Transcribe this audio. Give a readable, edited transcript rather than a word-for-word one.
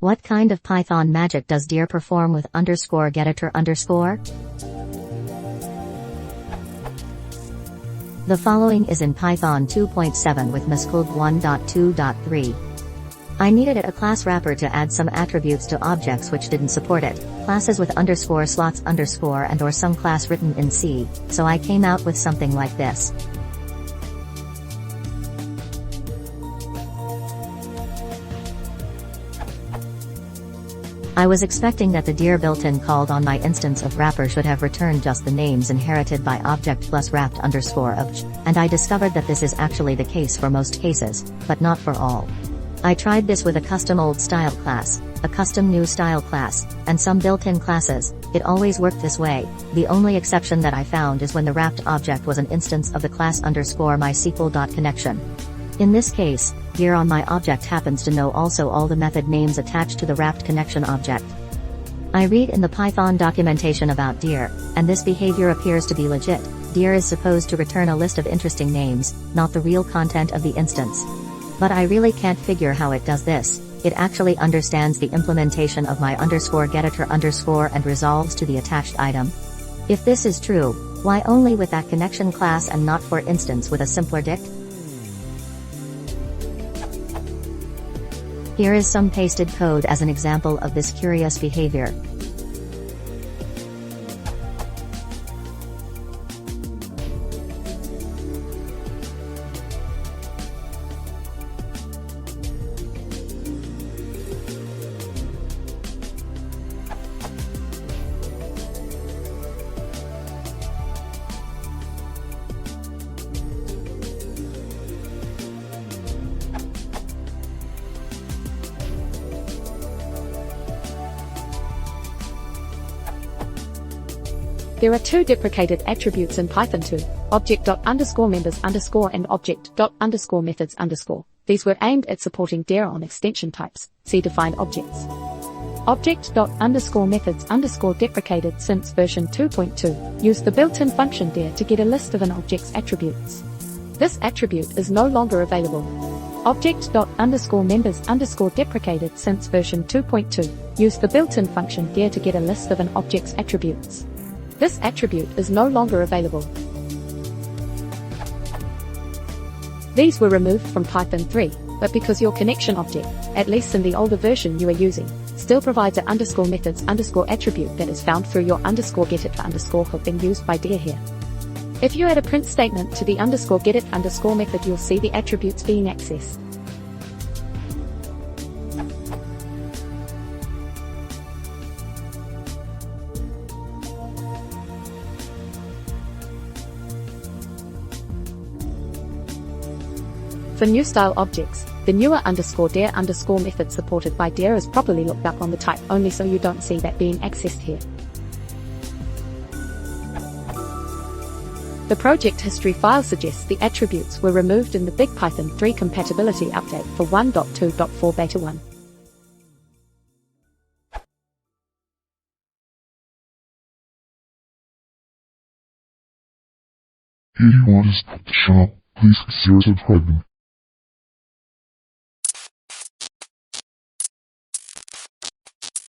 What kind of Python magic does deer perform with _getIter_? The following is in Python 2.7 with Miscled 1.2.3. I needed a class wrapper to add some attributes to objects which didn't support it, classes with underscore slots underscore and or some class written in C, so I came out with something like this. I was expecting that the deer built-in called on my instance of wrapper should have returned just the names inherited by object plus wrapped underscore obj, and I discovered that this is actually the case for most cases, but not for all. I tried this with a custom old style class, a custom new style class, and some built-in classes. It always worked this way. The only exception that I found is when the wrapped object was an instance of the class underscore MySQL.connection. In this case, deer on my object happens to know also all the method names attached to the wrapped connection object. I read in the Python documentation about deer, and this behavior appears to be legit. Deer is supposed to return a list of interesting names, not the real content of the instance. But I really can't figure how it does this. It actually understands the implementation of my _getIter_ and resolves to the attached item. If this is true, why only with that connection class and not for instance with a simpler dict? Here is some pasted code as an example of this curious behavior. There are two deprecated attributes in Python 2, object._members_ and object._methods_. These were aimed at supporting deer on extension types, see defined objects. Object._methods_ deprecated since version 2.2, used the built-in function deer to get a list of an object's attributes. This attribute is no longer available. Object._members_ deprecated since version 2.2, used the built-in function deer to get a list of an object's attributes. This attribute is no longer available. These were removed from Python 3, but because your connection object, at least in the older version you are using, still provides a _methods_ attribute that is found through your _getIt_ hook and used by deer here. If you add a print statement to the _getIt_ method, you'll see the attributes being accessed. For new style objects, the newer _deer_ method supported by deer is properly looked up on the type only, so you don't see that being accessed here. The project history file suggests the attributes were removed in the Big Python 3 compatibility update for 1.2.4 beta 1. If you want to support the channel, please consider subscribing.